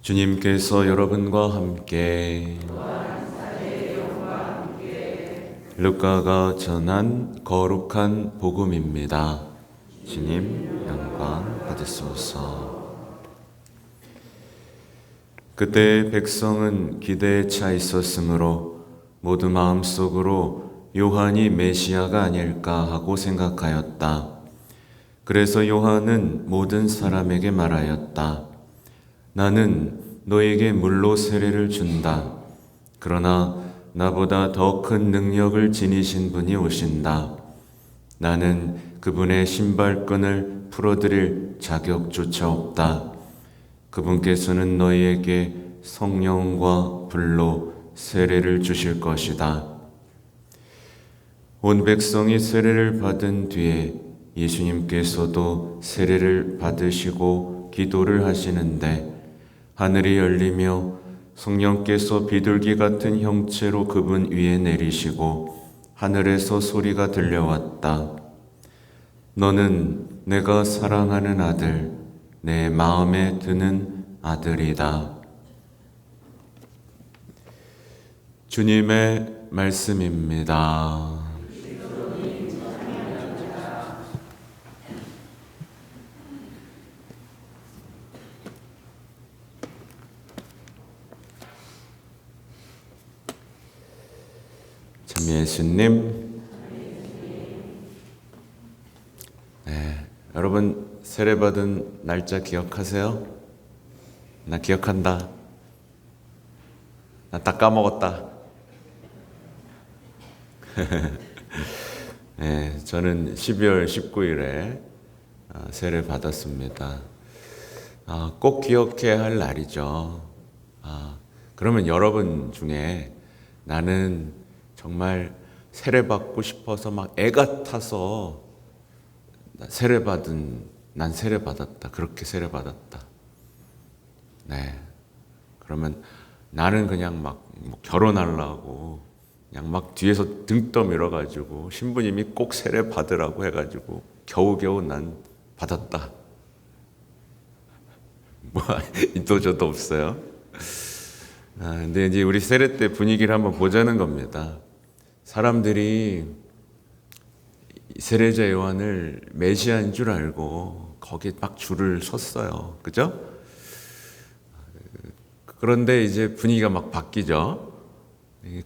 주님께서 여러분과 함께 루카가 전한 거룩한 복음입니다. 주님 영광 받으소서. 그때 백성은 기대에 차 있었으므로 모두 마음속으로 요한이 메시아가 아닐까 하고 생각하였다. 그래서 요한은 모든 사람에게 말하였다. 나는 너에게 물로 세례를 준다. 그러나 나보다 더 큰 능력을 지니신 분이 오신다. 나는 그분의 신발끈을 풀어드릴 자격조차 없다. 그분께서는 너희에게 성령과 불로 세례를 주실 것이다. 온 백성이 세례를 받은 뒤에 예수님께서도 세례를 받으시고 기도를 하시는데 하늘이 열리며 성령께서 비둘기 같은 형체로 그분 위에 내리시고 하늘에서 소리가 들려왔다. 너는 내가 사랑하는 아들, 내 마음에 드는 아들이다. 주님의 말씀입니다. 참 예수님. 네, 여러분 세례 받은 날짜 기억하세요? 나 기억한다. 나 다 까먹었다. 네, 저는 12월 19일에 세례 받았습니다. 꼭 기억해야 할 날이죠. 그러면 여러분 중에 나는 정말 세례 받고 싶어서 막 애가 타서 난 세례 받았다. 그렇게 세례 받았다. 네. 그러면 나는 그냥 막 결혼하려고 그냥 막 뒤에서 등 떠밀어가지고 신부님이 꼭 세례 받으라고 해가지고 겨우겨우 난 받았다. 이도 저도 없어요. 근데 이제 우리 세례 때 분위기를 한번 보자는 겁니다. 사람들이 세례자 요한을 메시아인 줄 알고 거기에 막 줄을 섰어요. 그죠? 그런데 이제 분위기가 막 바뀌죠.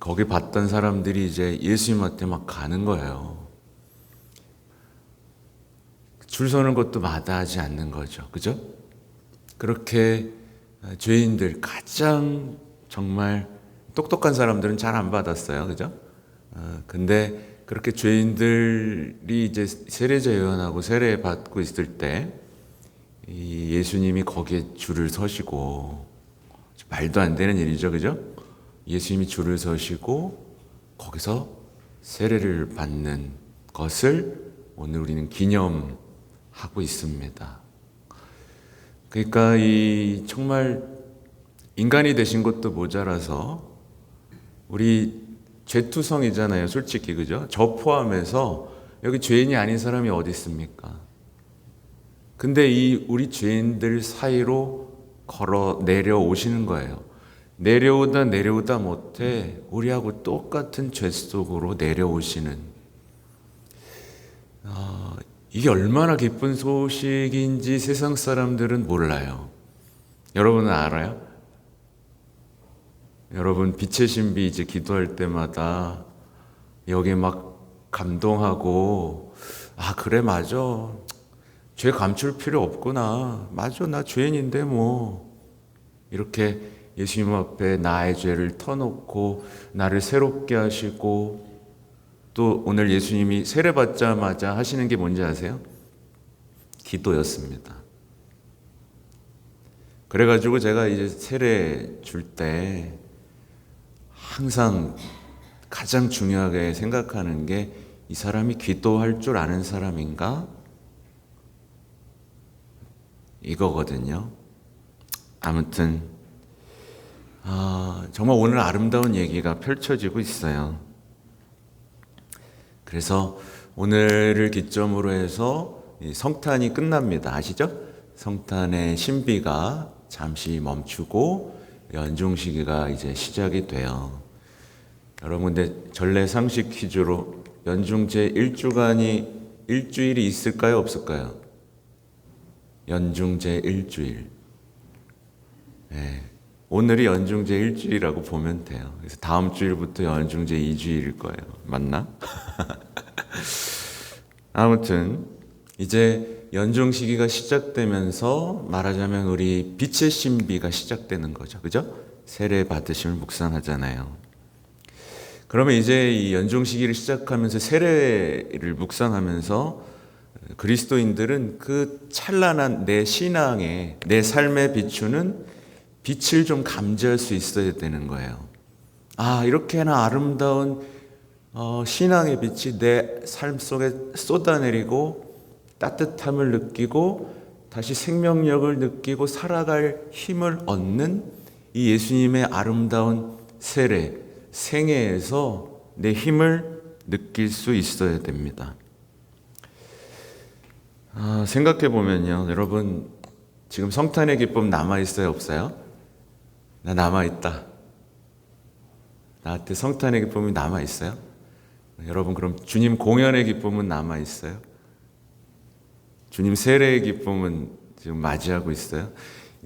거기 봤던 사람들이 이제 예수님한테 막 가는 거예요. 줄 서는 것도 마다하지 않는 거죠. 그죠? 그렇게 죄인들, 가장 정말 똑똑한 사람들은 잘 안 받았어요. 그죠? 근데 그렇게 죄인들이 이제 세례자 요한하고 세례 받고 있을 때 이 예수님이 거기에 줄을 서시고, 말도 안 되는 일이죠. 그죠? 예수님이 줄을 서시고 거기서 세례를 받는 것을 오늘 우리는 기념하고 있습니다. 그러니까 이 정말 인간이 되신 것도 모자라서 우리 죄투성이잖아요. 솔직히 그죠? 저 포함해서 여기 죄인이 아닌 사람이 어디 있습니까? 근데 이 우리 죄인들 사이로 걸어 내려오시는 거예요. 내려오다 못해 우리하고 똑같은 죄 속으로 내려오시는, 이게 얼마나 기쁜 소식인지 세상 사람들은 몰라요. 여러분은 알아요? 여러분 빛의 신비 이제 기도할 때마다 여기 막 감동하고, 그래 맞아, 죄 감출 필요 없구나, 맞아 나 죄인인데 뭐, 이렇게 예수님 앞에 나의 죄를 터놓고 나를 새롭게 하시고, 또 오늘 예수님이 세례 받자마자 하시는 게 뭔지 아세요? 기도였습니다. 그래가지고 제가 이제 세례 줄 때 항상 가장 중요하게 생각하는 게, 이 사람이 기도할 줄 아는 사람인가? 이거거든요. 아무튼 정말 오늘 아름다운 얘기가 펼쳐지고 있어요. 그래서 오늘을 기점으로 해서 성탄이 끝납니다. 아시죠? 성탄의 신비가 잠시 멈추고 연중 시기가 이제 시작이 돼요. 여러분, 근데 전래 상식 퀴즈로 연중제 1주간이 일주일이 있을까요, 없을까요? 연중제 일주일. 네. 오늘이 연중제 일주일이라고 보면 돼요. 그래서 다음 주일부터 연중제 2주일일 거예요. 맞나? 아무튼 이제 연중 시기가 시작되면서 말하자면 우리 빛의 신비가 시작되는 거죠. 그죠? 세례 받으심을 묵상하잖아요. 그러면 이제 이 연중 시기를 시작하면서 세례를 묵상하면서 그리스도인들은 그 찬란한 내 신앙에, 내 삶에 비추는 빛을 좀 감지할 수 있어야 되는 거예요. 아, 이렇게나 아름다운 신앙의 빛이 내 삶 속에 쏟아내리고 따뜻함을 느끼고 다시 생명력을 느끼고 살아갈 힘을 얻는 이 예수님의 아름다운 세례, 생애에서 내 힘을 느낄 수 있어야 됩니다. 생각해 보면요, 여러분 지금 성탄의 기쁨 남아있어요, 없어요? 나 남아있다. 나한테 성탄의 기쁨이 남아있어요? 여러분 그럼 주님 공연의 기쁨은 남아있어요? 주님 세례의 기쁨은 지금 맞이하고 있어요?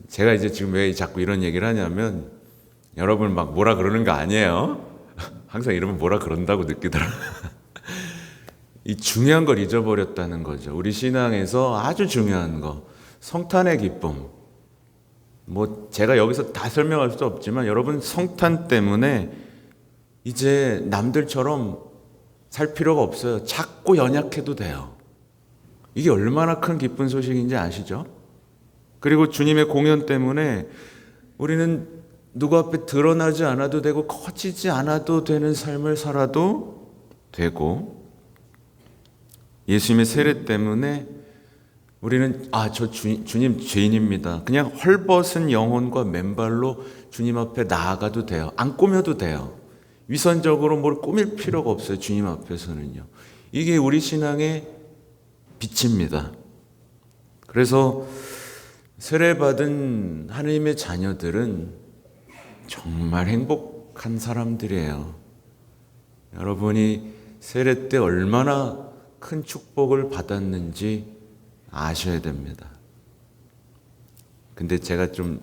제가 이제 지금 왜 자꾸 이런 얘기를 하냐면 여러분 막 뭐라 그러는 거 아니에요. 항상 이러면 뭐라 그런다고 느끼더라. 이 중요한 걸 잊어버렸다는 거죠. 우리 신앙에서 아주 중요한 거, 성탄의 기쁨. 뭐 제가 여기서 다 설명할 수 없지만 여러분 성탄 때문에 이제 남들처럼 살 필요가 없어요. 작고 연약해도 돼요. 이게 얼마나 큰 기쁜 소식인지 아시죠? 그리고 주님의 공연 때문에 우리는 누구 앞에 드러나지 않아도 되고 커지지 않아도 되는 삶을 살아도 되고, 예수님의 세례 때문에 우리는 저 주님 죄인입니다. 그냥 헐벗은 영혼과 맨발로 주님 앞에 나아가도 돼요. 안 꾸며도 돼요. 위선적으로 뭘 꾸밀 필요가 없어요. 주님 앞에서는요. 이게 우리 신앙의 빛입니다. 그래서 세례받은 하나님의 자녀들은 정말 행복한 사람들이에요. 여러분이 세례 때 얼마나 큰 축복을 받았는지 아셔야 됩니다. 근데 제가 좀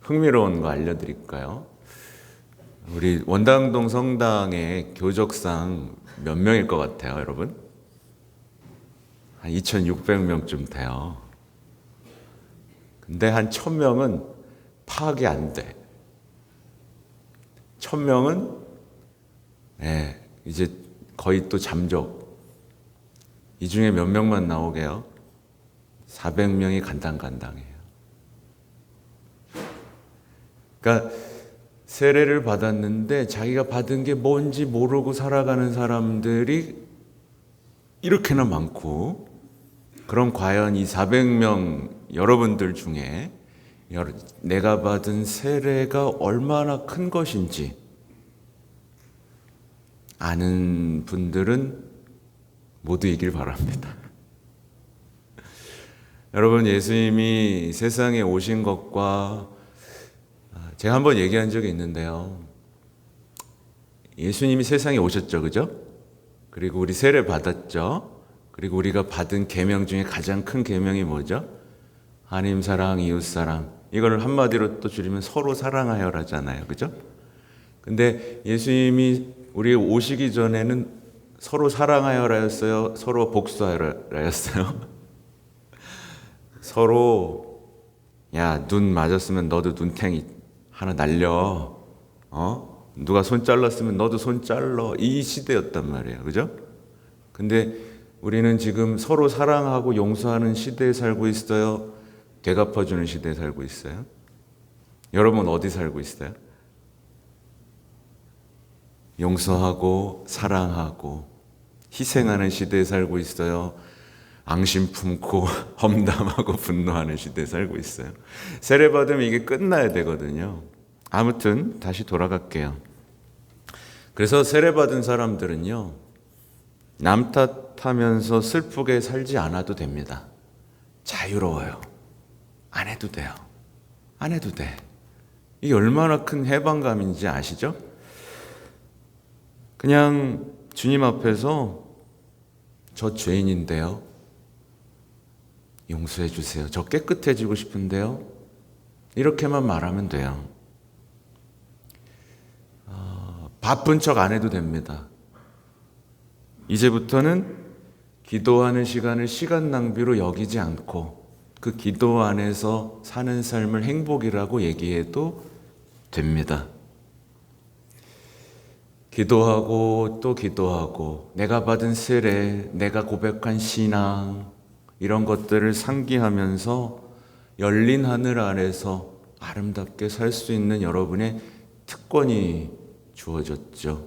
흥미로운 거 알려드릴까요? 우리 원당동 성당의 교적상 몇 명일 것 같아요, 여러분? 한 2,600명쯤 돼요. 근데 한 1,000명은 파악이 안 돼. 1,000명은 이제 거의 또 잠적. 이 중에 몇 명만 나오게요? 400명이 간당간당해요. 그러니까 세례를 받았는데 자기가 받은 게 뭔지 모르고 살아가는 사람들이 이렇게나 많고, 그럼 과연 이 400명 여러분들 중에 내가 받은 세례가 얼마나 큰 것인지 아는 분들은 모두 이길 바랍니다. 여러분, 예수님이 세상에 오신 것과 제가 한번 얘기한 적이 있는데요. 예수님이 세상에 오셨죠, 그죠? 그리고 우리 세례 받았죠. 그리고 우리가 받은 계명 중에 가장 큰 계명이 뭐죠? 하나님 사랑, 이웃 사랑. 이걸 한마디로 또 줄이면 서로 사랑하여라잖아요, 그죠? 근데 예수님이 우리 오시기 전에는 서로 사랑하여라였어요? 서로 복수하여라였어요? 서로 야, 눈 맞았으면 너도 눈탱이 하나 날려. 누가 손 잘랐으면 너도 손 잘러. 이 시대였단 말이에요. 그죠? 근데 우리는 지금 서로 사랑하고 용서하는 시대에 살고 있어요? 되갚아주는 시대에 살고 있어요? 여러분 어디 살고 있어요? 용서하고 사랑하고 희생하는 시대에 살고 있어요? 앙심 품고 험담하고 분노하는 시대에 살고 있어요? 세례 받으면 이게 끝나야 되거든요. 아무튼 다시 돌아갈게요. 그래서 세례 받은 사람들은요, 남 탓하면서 슬프게 살지 않아도 됩니다. 자유로워요. 안 해도 돼요. 안 해도 돼. 이게 얼마나 큰 해방감인지 아시죠? 그냥 주님 앞에서 저 죄인인데요. 용서해 주세요. 저 깨끗해지고 싶은데요. 이렇게만 말하면 돼요. 바쁜 척 안 해도 됩니다. 이제부터는 기도하는 시간을 시간 낭비로 여기지 않고 그 기도 안에서 사는 삶을 행복이라고 얘기해도 됩니다. 기도하고 또 기도하고 내가 받은 세례, 내가 고백한 신앙 이런 것들을 상기하면서 열린 하늘 아래서 아름답게 살 수 있는 여러분의 특권이 주어졌죠.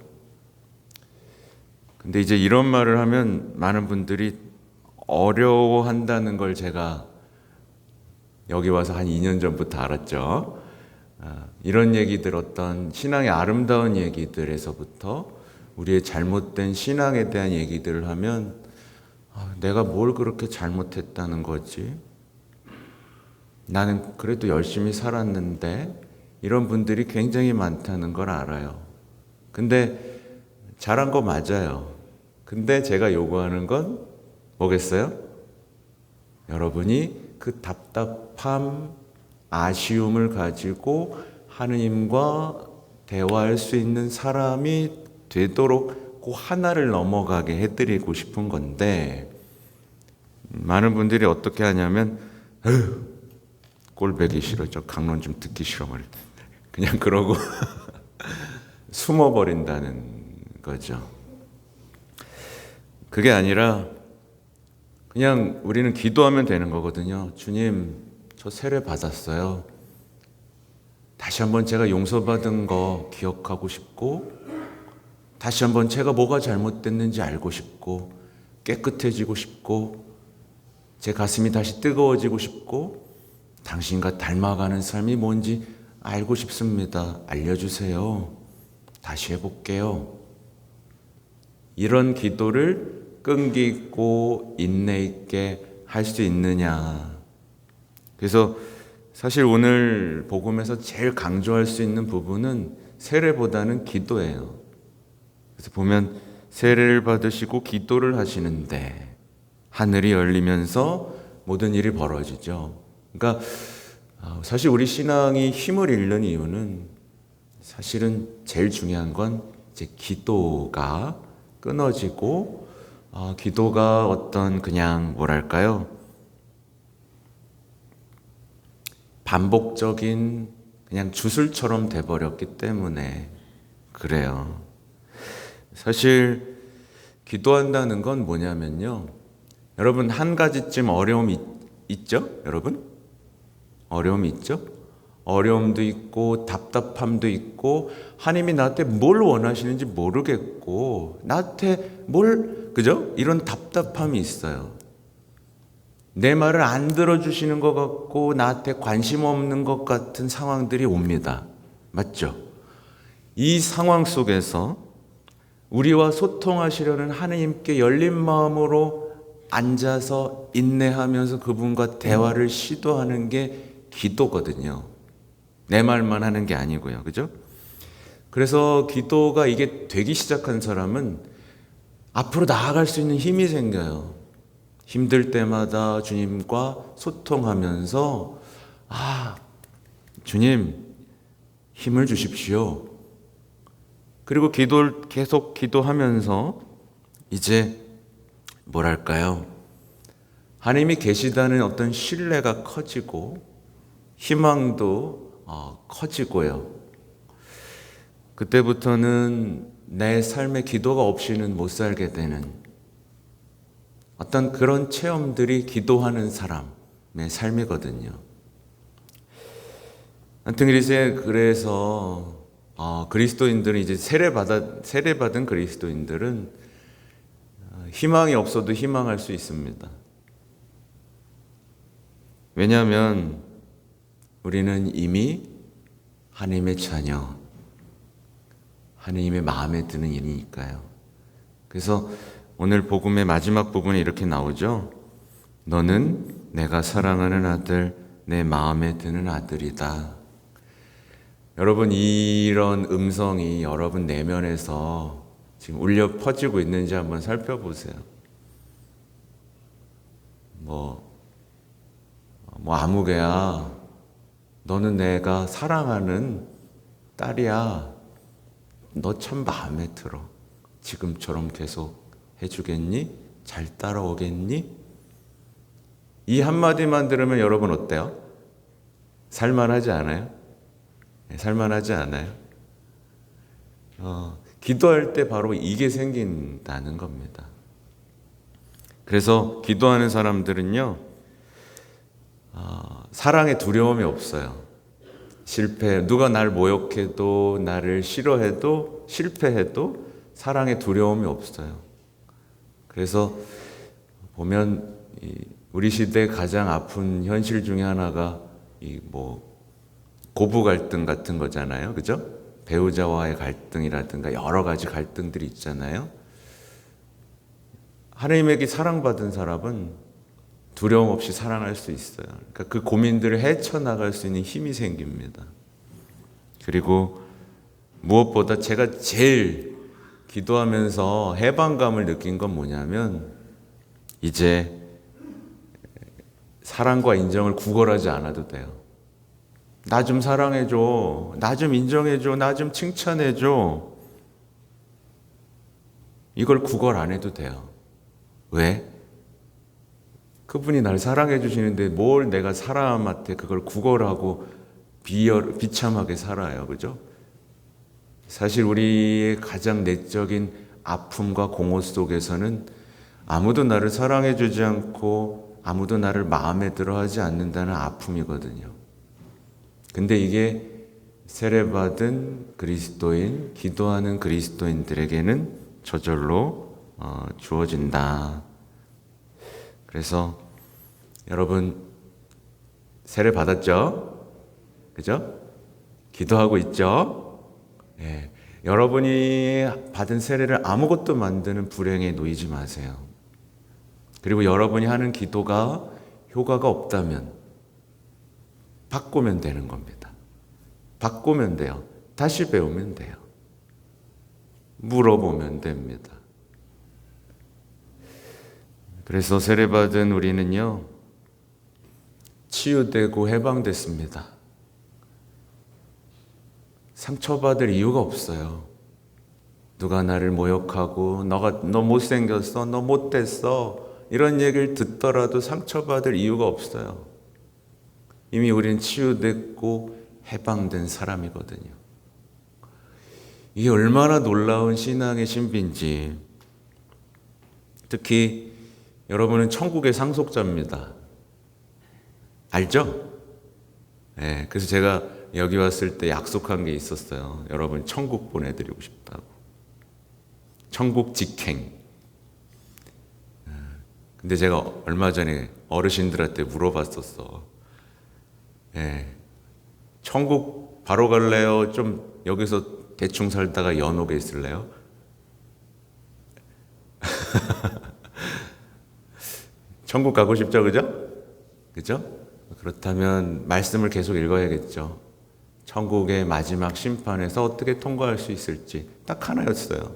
근데 이제 이런 말을 하면 많은 분들이 어려워한다는 걸 제가 여기 와서 한 2년 전부터 알았죠. 이런 얘기들, 어떤 신앙의 아름다운 얘기들에서부터 우리의 잘못된 신앙에 대한 얘기들을 하면 내가 뭘 그렇게 잘못했다는 거지? 나는 그래도 열심히 살았는데, 이런 분들이 굉장히 많다는 걸 알아요. 근데 잘한 거 맞아요. 근데 제가 요구하는 건 뭐겠어요? 여러분이 그 답답함, 아쉬움을 가지고 하느님과 대화할 수 있는 사람이 되도록 그 하나를 넘어가게 해드리고 싶은 건데, 많은 분들이 어떻게 하냐면 꼴배기 싫어, 저 강론 좀 듣기 싫어, 그냥 그러고 숨어버린다는 거죠. 그게 아니라 그냥 우리는 기도하면 되는 거거든요. 주님, 저 세례 받았어요. 다시 한번 제가 용서받은 거 기억하고 싶고, 다시 한번 제가 뭐가 잘못됐는지 알고 싶고, 깨끗해지고 싶고, 제 가슴이 다시 뜨거워지고 싶고, 당신과 닮아가는 삶이 뭔지 알고 싶습니다. 알려주세요. 다시 해볼게요. 이런 기도를 끈기 있고 인내 있게 할 수 있느냐. 그래서 사실 오늘 복음에서 제일 강조할 수 있는 부분은 세례보다는 기도예요. 그래서 보면 세례를 받으시고 기도를 하시는데 하늘이 열리면서 모든 일이 벌어지죠. 그러니까 사실 우리 신앙이 힘을 잃는 이유는 사실은 제일 중요한 건 이제 기도가 끊어지고, 기도가 어떤 그냥 뭐랄까요, 반복적인 그냥 주술처럼 돼버렸기 때문에 그래요. 사실 기도한다는 건 뭐냐면요, 여러분 한 가지쯤 어려움이 있죠? 여러분? 어려움이 있죠? 어려움도 있고 답답함도 있고, 하나님이 나한테 뭘 원하시는지 모르겠고, 나한테 그죠? 이런 답답함이 있어요. 내 말을 안 들어주시는 것 같고 나한테 관심 없는 것 같은 상황들이 옵니다. 맞죠? 이 상황 속에서 우리와 소통하시려는 하나님께 열린 마음으로 앉아서 인내하면서 그분과 대화를 시도하는 게 기도거든요. 내 말만 하는 게 아니고요. 그죠? 그래서 기도가 이게 되기 시작한 사람은 앞으로 나아갈 수 있는 힘이 생겨요. 힘들 때마다 주님과 소통하면서 주님 힘을 주십시오. 그리고 기도를 계속 기도하면서 이제 뭐랄까요, 하나님이 계시다는 어떤 신뢰가 커지고 희망도 커지고요. 그때부터는 내 삶의 기도가 없이는 못 살게 되는 어떤 그런 체험들이 기도하는 사람의 삶이거든요. 하여튼 그래서 그리스도인들은 이제 세례받은 그리스도인들은 희망이 없어도 희망할 수 있습니다. 왜냐하면 우리는 이미 하나님의 자녀, 하나님의 마음에 드는 일이니까요. 그래서 오늘 복음의 마지막 부분에 이렇게 나오죠. 너는 내가 사랑하는 아들, 내 마음에 드는 아들이다. 여러분, 이런 음성이 여러분 내면에서 지금 울려 퍼지고 있는지 한번 살펴보세요. 아무개야, 너는 내가 사랑하는 딸이야. 너 참 마음에 들어. 지금처럼 계속 해주겠니? 잘 따라오겠니? 이 한마디만 들으면 여러분 어때요? 살만하지 않아요? 살만하지 않아요? 기도할 때 바로 이게 생긴다는 겁니다. 그래서 기도하는 사람들은요, 사랑에 두려움이 없어요. 누가 날 모욕해도, 나를 싫어해도, 실패해도 사랑에 두려움이 없어요. 그래서 보면 우리 시대의 가장 아픈 현실 중에 하나가 고부 갈등 같은 거잖아요. 그죠? 배우자와의 갈등이라든가 여러 가지 갈등들이 있잖아요. 하나님에게 사랑받은 사람은 두려움 없이 사랑할 수 있어요. 그러니까 그 고민들을 헤쳐나갈 수 있는 힘이 생깁니다. 그리고 무엇보다 제가 제일 기도하면서 해방감을 느낀 건 뭐냐면, 이제 사랑과 인정을 구걸하지 않아도 돼요. 나 좀 사랑해줘, 나 좀 인정해줘, 나 좀 칭찬해줘. 이걸 구걸 안 해도 돼요. 왜? 그분이 날 사랑해 주시는데 뭘 내가 사람한테 그걸 구걸하고 비참하게 살아요. 그죠? 사실 우리의 가장 내적인 아픔과 공허 속에서는 아무도 나를 사랑해 주지 않고 아무도 나를 마음에 들어 하지 않는다는 아픔이거든요. 근데 이게 세례받은 그리스도인, 기도하는 그리스도인들에게는 저절로 주어진다. 그래서 여러분, 세례 받았죠? 그죠? 기도하고 있죠? 예. 여러분이 받은 세례를 아무것도 만드는 불행에 놓이지 마세요. 그리고 여러분이 하는 기도가 효과가 없다면 바꾸면 되는 겁니다. 바꾸면 돼요. 다시 배우면 돼요. 물어보면 됩니다. 그래서 세례받은 우리는요, 치유되고 해방됐습니다. 상처받을 이유가 없어요. 누가 나를 모욕하고 너 못생겼어, 너 못됐어, 이런 얘기를 듣더라도 상처받을 이유가 없어요. 이미 우리는 치유됐고 해방된 사람이거든요. 이게 얼마나 놀라운 신앙의 신비인지. 특히 여러분은 천국의 상속자입니다. 알죠? 네, 그래서 제가 여기 왔을 때 약속한 게 있었어요. 여러분 천국 보내드리고 싶다고. 천국 직행. 근데 제가 얼마 전에 어르신들한테 물어봤었어. 네, 천국 바로 갈래요? 좀 여기서 대충 살다가 연옥에 있을래요? 천국 가고 싶죠, 그죠? 그죠? 그렇다면 말씀을 계속 읽어야겠죠. 천국의 마지막 심판에서 어떻게 통과할 수 있을지 딱 하나였어요.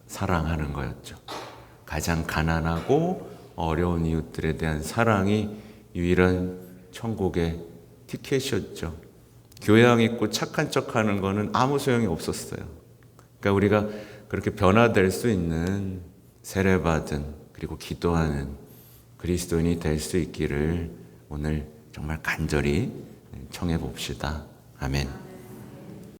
사랑하는 거였죠. 가장 가난하고 어려운 이웃들에 대한 사랑이 유일한 천국의 티켓이었죠. 교양 있고 착한 척하는 거는 아무 소용이 없었어요. 그러니까 우리가 그렇게 변화될 수 있는 세례받은 그리고 기도하는 그리스도인이 될 수 있기를 오늘 정말 간절히 청해 봅시다. 아멘.